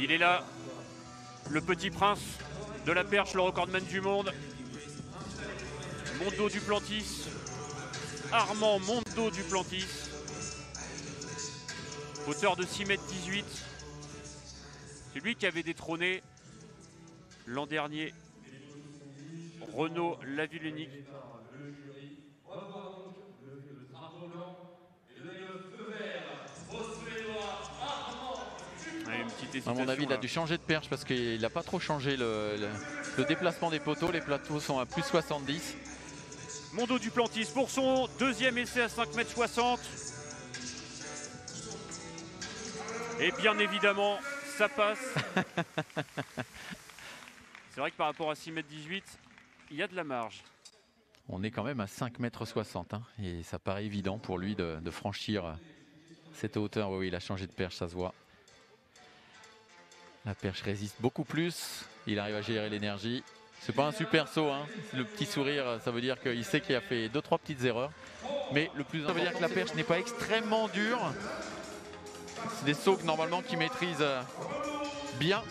Il est là, le petit prince de la perche, le recordman du monde. Mondo Duplantis, Armand Mondo Duplantis, hauteur de 6,18 m. C'est lui qui avait détrôné l'an dernier Renaud Lavillenie. À mon avis, il a dû changer de perche parce qu'il n'a pas trop changé le déplacement des poteaux. Les plateaux sont à plus 70. Mondo Duplantis pour son deuxième essai à 5,60 m. Et bien évidemment, ça passe. C'est vrai que par rapport à 6,18 m, il y a de la marge. On est quand même à 5,60 m hein, et ça paraît évident pour lui de franchir cette hauteur. Oui, il a changé de perche, ça se voit. La perche résiste beaucoup plus. Il arrive à gérer l'énergie. C'est pas un super saut, hein. Le petit sourire, ça veut dire qu'il sait qu'il a fait 2-3 petites erreurs. Mais le plus important, ça veut dire que la perche n'est pas extrêmement dure. C'est des sauts que normalement qu'il maîtrise bien.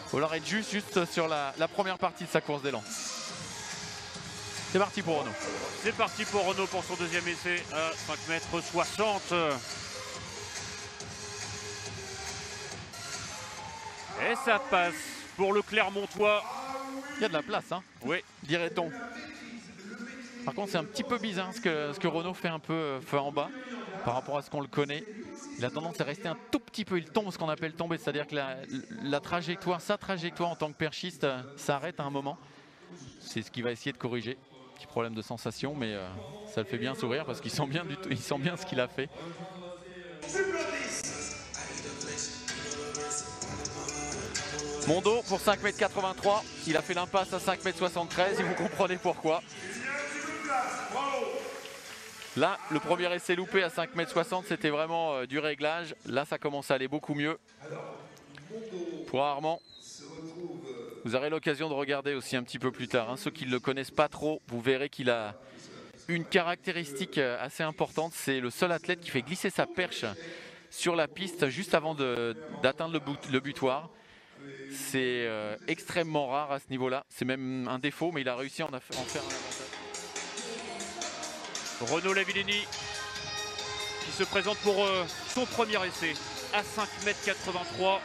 Il faut être juste sur la première partie de sa course d'élan. C'est parti pour Renaud. C'est parti pour Renaud pour son deuxième essai à 5,60 m. Et ça passe pour le Clermontois. Il y a de la place, hein, oui, dirait-on. Par contre, c'est un petit peu bizarre ce que Renaud fait un peu en bas par rapport à ce qu'on le connaît. Il a tendance à rester un tout petit peu, il tombe, ce qu'on appelle tomber, c'est-à-dire que la trajectoire, sa trajectoire en tant que perchiste s'arrête à un moment. C'est ce qu'il va essayer de corriger. Petit problème de sensation, mais ça le fait bien sourire parce qu'il sent bien ce qu'il a fait. Mondo pour 5,83 m, il a fait l'impasse à 5,73 m et vous comprenez pourquoi. Là, le premier essai loupé à 5,60 m, c'était vraiment du réglage. Là, ça commence à aller beaucoup mieux. Pour Armand, vous aurez l'occasion de regarder aussi un petit peu plus tard. Hein. Ceux qui ne le connaissent pas trop, vous verrez qu'il a une caractéristique assez importante. C'est le seul athlète qui fait glisser sa perche sur la piste juste avant d'atteindre le butoir. C'est extrêmement rare à ce niveau-là. C'est même un défaut, mais il a réussi à en faire un avantage. Renaud Lavillenie qui se présente pour son premier essai à 5,83 m.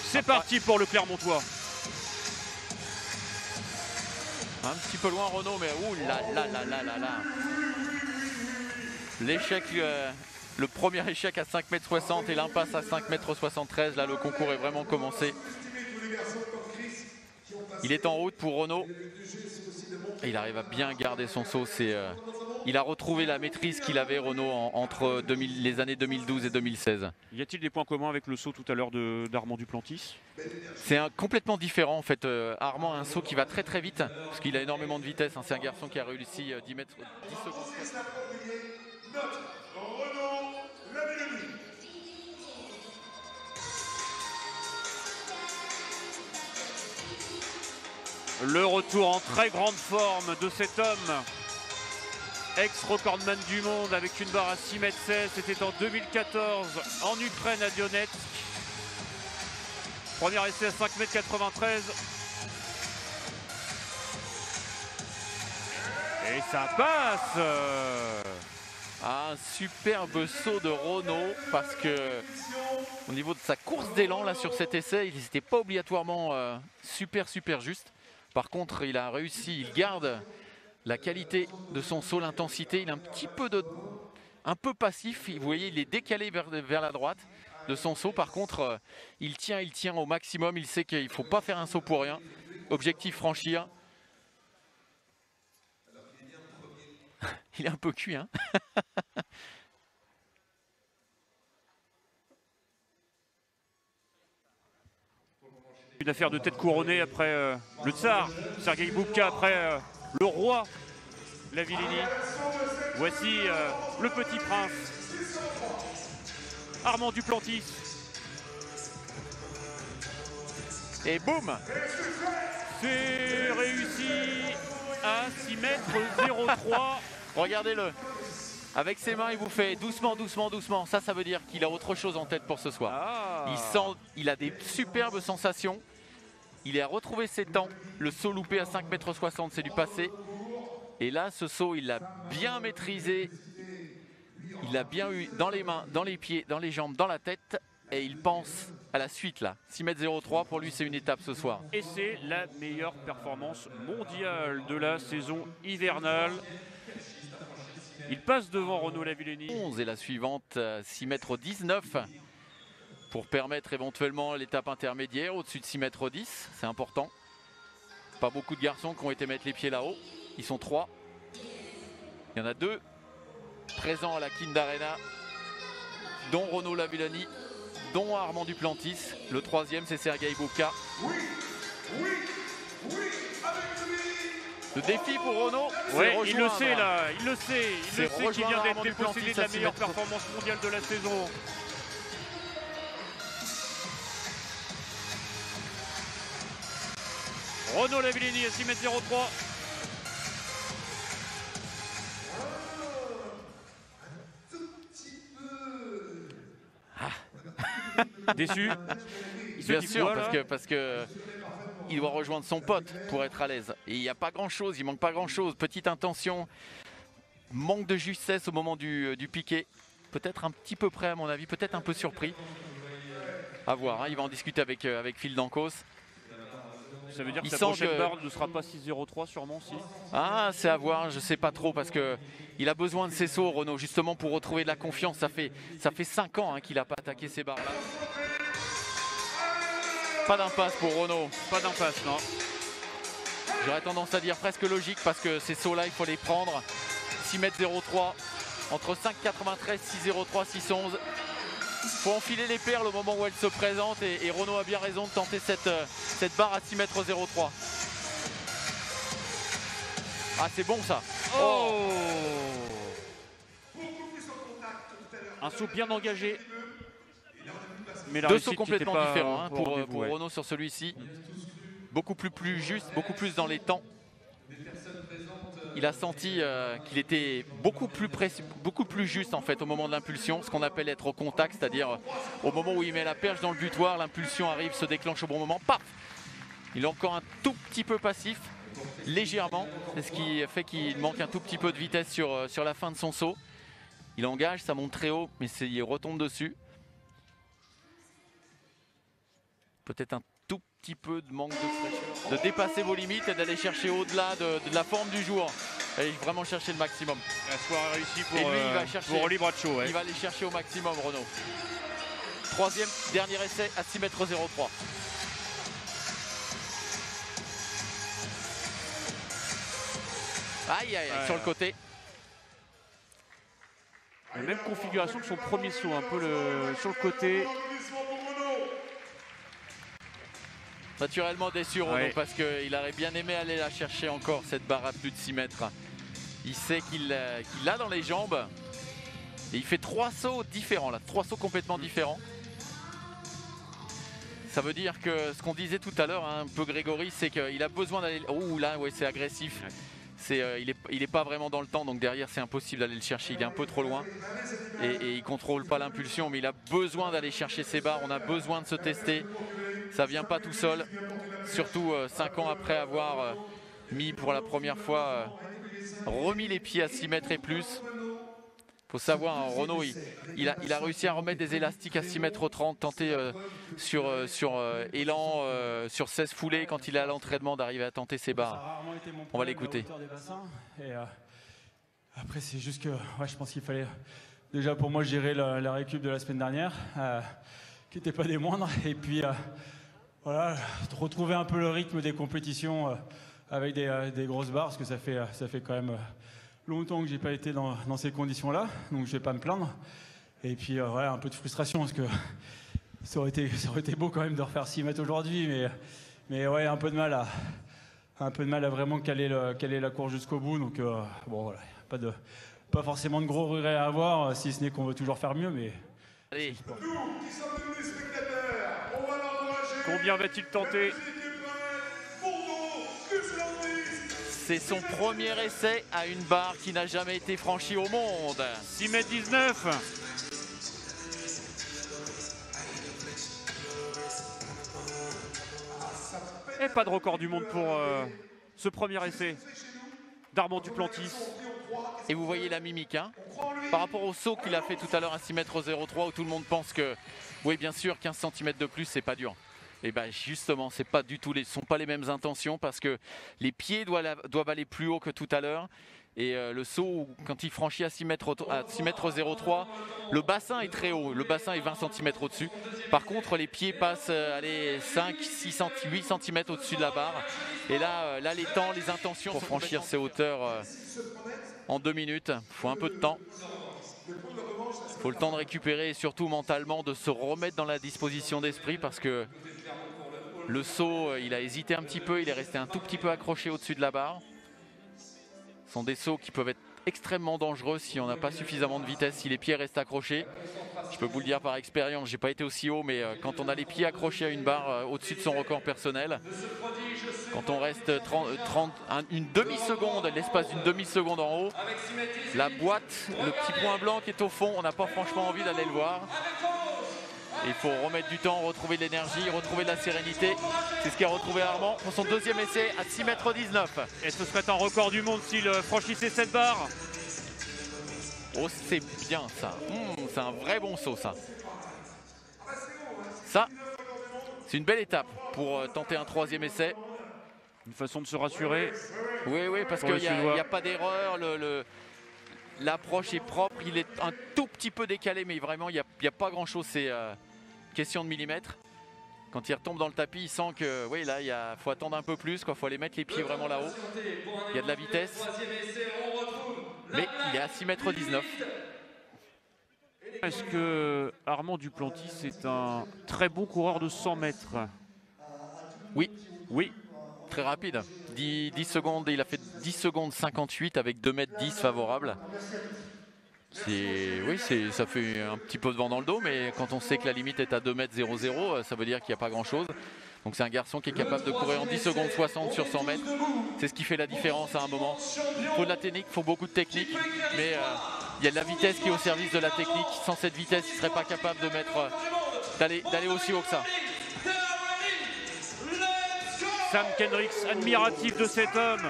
C'est parti pour le Clermontois. Un petit peu loin Renaud, mais ouh là là là là là là. L'échec, le premier échec à 5,60 m et l'impasse à 5,73 m. Là, le concours est vraiment commencé. Il est en route pour Renaud. Et il arrive à bien garder son saut. Il a retrouvé la maîtrise qu'il avait, Renaud, entre les années 2012 et 2016. Y a-t-il des points communs avec le saut tout à l'heure d'Armand Duplantis? C'est complètement différent en fait. Armand a un saut qui va très très vite parce qu'il a énormément de vitesse. Hein. C'est un garçon qui a réussi 10 secondes. Le retour en très grande forme de cet homme, ex-recordman du monde avec une barre à 6,16 m. C'était en 2014 en Ukraine à Donetsk. Premier essai à 5,93 m. Et ça passe. Un superbe saut de Renaud parce que au niveau de sa course d'élan là sur cet essai, il n'était pas obligatoirement super juste. Par contre, il a réussi, il garde la qualité de son saut, l'intensité. Il est un peu passif. Vous voyez, il est décalé vers la droite de son saut. Par contre, il tient au maximum. Il sait qu'il ne faut pas faire un saut pour rien. Objectif franchir. Il est un peu cuit, hein. Une affaire de tête couronnée après le tsar, Sergueï Boubka, après le roi Lavillenie. Voici le petit prince, Armand Duplantis. Et boum! C'est réussi à 6,03 m. Regardez-le. Avec ses mains, il vous fait doucement, doucement, doucement. Ça veut dire qu'il a autre chose en tête pour ce soir. Ah. Il a des superbes sensations. Il a retrouvé ses temps. Le saut loupé à 5,60 m, c'est du passé. Et là, ce saut, il l'a bien maîtrisé. Il l'a bien eu dans les mains, dans les pieds, dans les jambes, dans la tête. Et il pense à la suite là. 6,03 m, pour lui, c'est une étape ce soir. Et c'est la meilleure performance mondiale de la saison hivernale. Il passe devant Renaud Lavillenie. 11 et la suivante, 6,19 m, pour permettre éventuellement l'étape intermédiaire au-dessus de 6,10 m. C'est important. Pas beaucoup de garçons qui ont été mettre les pieds là-haut. Ils sont 3. Il y en a 2 présents à la Kindarena, dont Renaud Lavillenie, dont Armand Duplantis. Le 3e, c'est Sergueï Boubka. Le défi pour Renaud, ouais, il le sait là, il le sait qu'il vient d'être Armand dépossédé de la meilleure performance mondiale de la saison. Renaud Lavillenie à 6,03 m. Déçu. Bien sûr, parce que il doit rejoindre son pote pour être à l'aise. Et il n'y a pas grand-chose, il manque pas grand-chose. Petite intention, manque de justesse au moment du piqué. Peut-être un petit peu près à mon avis, peut-être un peu surpris. À voir, hein, il va en discuter avec Phil Dancos. Ça veut dire que sa prochaine barre ne sera pas 6,03 sûrement si. Ah, c'est à voir, je sais pas trop parce que il a besoin de ses sauts, Renaud, justement pour retrouver de la confiance. Ça fait 5 ans hein, qu'il n'a pas attaqué ces barres-là. Pas d'impasse pour Renaud. Pas d'impasse, non. J'aurais tendance à dire presque logique parce que ces sauts-là, il faut les prendre. 6,03 m, entre 5,93, 6,03, 6,11. Il faut enfiler les perles au moment où elles se présentent et Renaud a bien raison de tenter cette barre à 6,03 m. Ah, c'est bon ça. Oh, un saut bien engagé. Mais la 2 sauts complètement pas différents hein, pour ouais. Renaud sur celui-ci. Beaucoup plus juste, beaucoup plus dans les temps. Il a senti qu'il était beaucoup plus juste en fait au moment de l'impulsion, ce qu'on appelle être au contact, c'est-à-dire au moment où il met la perche dans le butoir, l'impulsion arrive, se déclenche au bon moment, paf. Il est encore un tout petit peu passif, légèrement, c'est ce qui fait qu'il manque un tout petit peu de vitesse sur la fin de son saut. Il engage, ça monte très haut, mais il retombe dessus. Peut-être un tout petit peu de manque de fraîcheur, de dépasser vos limites et d'aller chercher au-delà de la forme du jour. Et vraiment chercher le maximum. La soirée réussie pour, et lui, il va chercher, pour Oli Bradshaw. Ouais. Il va aller chercher au maximum, Renaud. 3e, dernier essai à 6,03 m. Aïe, aïe, aïe, sur le côté. La même configuration que son premier saut, un peu sur le côté. Naturellement déçu Renaud parce qu'il aurait bien aimé aller la chercher encore cette barre à plus de 6 mètres. Il sait qu'il l'a dans les jambes et il fait 3 sauts différents là, 3 sauts complètement différents. Ça veut dire que ce qu'on disait tout à l'heure, hein, un peu Grégory, c'est qu'il a besoin d'aller. Ouh là, ouais, c'est agressif. Il est pas vraiment dans le temps, donc derrière c'est impossible d'aller le chercher, il est un peu trop loin et il contrôle pas l'impulsion, mais il a besoin d'aller chercher ses barres, on a besoin de se tester, ça vient pas tout seul, surtout 5 ans après avoir mis pour la première fois, remis les pieds à 6 mètres et plus. Faut savoir, hein, Renaud, il a réussi à remettre des élastiques à 6,30 m, tenter sur élan, sur 16 foulées quand il est à l'entraînement d'arriver à tenter ses barres. On va l'écouter. Après, c'est juste que je pense qu'il fallait déjà pour moi gérer la récup de la semaine dernière, qui n'était pas des moindres, et puis voilà, retrouver un peu le rythme des compétitions avec des grosses barres, parce que ça fait quand même longtemps que j'ai pas été dans ces conditions-là, donc je vais pas me plaindre. Et puis voilà, un peu de frustration parce que ça aurait été beau quand même de refaire 6 mètres aujourd'hui, mais ouais, un peu de mal à vraiment caler la course jusqu'au bout. Donc bon voilà, pas forcément de gros regrets à avoir, si ce n'est qu'on veut toujours faire mieux, mais. Allez. Nous qui sommes des spectateurs, on va l'encourager. Combien va-t-il tenter? C'est son premier essai à une barre qui n'a jamais été franchie au monde. 6,19 m. Et pas de record du monde pour ce premier essai d'Armand Duplantis. Et vous voyez la mimique, hein, par rapport au saut qu'il a fait tout à l'heure à 6,03 m où tout le monde pense que, oui bien sûr, 15 cm de plus, c'est pas dur. Et bien justement, c'est pas du tout sont pas les mêmes intentions parce que les pieds doivent aller plus haut que tout à l'heure. Et le saut, quand il franchit à 6,03 m, le bassin est très haut, le bassin est 20 cm au-dessus. Par contre, les pieds passent 5, 6, 8 cm au-dessus de la barre. Et là, les temps, les intentions pour franchir ces hauteurs en 2 minutes, il faut un peu de temps. Il faut le temps de récupérer et surtout mentalement de se remettre dans la disposition d'esprit parce que le saut, il a hésité un petit peu, il est resté un tout petit peu accroché au-dessus de la barre. Ce sont des sauts qui peuvent être extrêmement dangereux si on n'a pas suffisamment de vitesse, si les pieds restent accrochés. Je peux vous le dire par expérience, j'ai pas été aussi haut, mais quand on a les pieds accrochés à une barre au-dessus de son record personnel, quand on reste une demi-seconde, l'espace d'une demi-seconde en haut, la boîte, le petit point blanc qui est au fond, on n'a pas franchement envie d'aller le voir. Il faut remettre du temps, retrouver de l'énergie, retrouver de la sérénité. C'est ce qu'a retrouvé Armand pour son deuxième essai à 6,19 m. Et ce serait un record du monde s'il franchissait cette barre. Oh, c'est bien ça. C'est un vrai bon saut ça. Ça, c'est une belle étape pour tenter un troisième essai. Une façon de se rassurer. Oui, parce qu'il n'y a pas d'erreur. L'approche est propre. Il est un tout petit peu décalé, mais vraiment, il n'y a pas grand-chose. C'est question de millimètres. Quand il retombe dans le tapis, il sent que oui, là, il faut attendre un peu plus. Il faut aller mettre les pieds vraiment là-haut. Il y a de la vitesse. Mais il est à 6,19 m. Est-ce que Armand Duplantis est un très bon coureur de 100 mètres? Oui. Oui. Très rapide. 10 secondes, il a fait 10 secondes 58 avec 2,10 m favorable. Oui, ça fait un petit peu de vent dans le dos, mais quand on sait que la limite est à 2,00 m, ça veut dire qu'il n'y a pas grand-chose. Donc c'est un garçon qui est capable de courir en 10 secondes 60 sur 100 mètres. C'est ce qui fait la différence à un moment. Il faut de la technique, il faut beaucoup de technique, mais il y a de la vitesse qui est au service de la technique. Sans cette vitesse, il ne serait pas capable de d'aller aussi haut que ça. Sam Kendricks, admiratif de cet homme.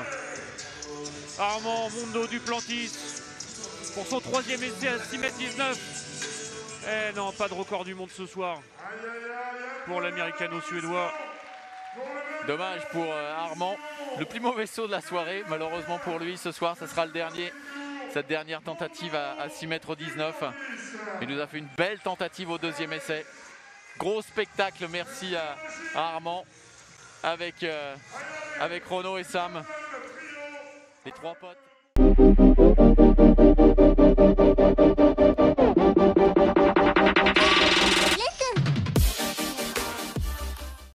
Armand Mondo Duplantis pour son troisième essai à 6,19 m. Eh non, pas de record du monde ce soir pour l'américano-suédois. Dommage pour Armand. Le plus mauvais saut de la soirée, malheureusement pour lui, ce soir, ça sera le dernier. Cette dernière tentative à 6,19 m. Il nous a fait une belle tentative au deuxième essai. Gros spectacle, merci à Armand. Avec Renaud et Sam, les trois potes.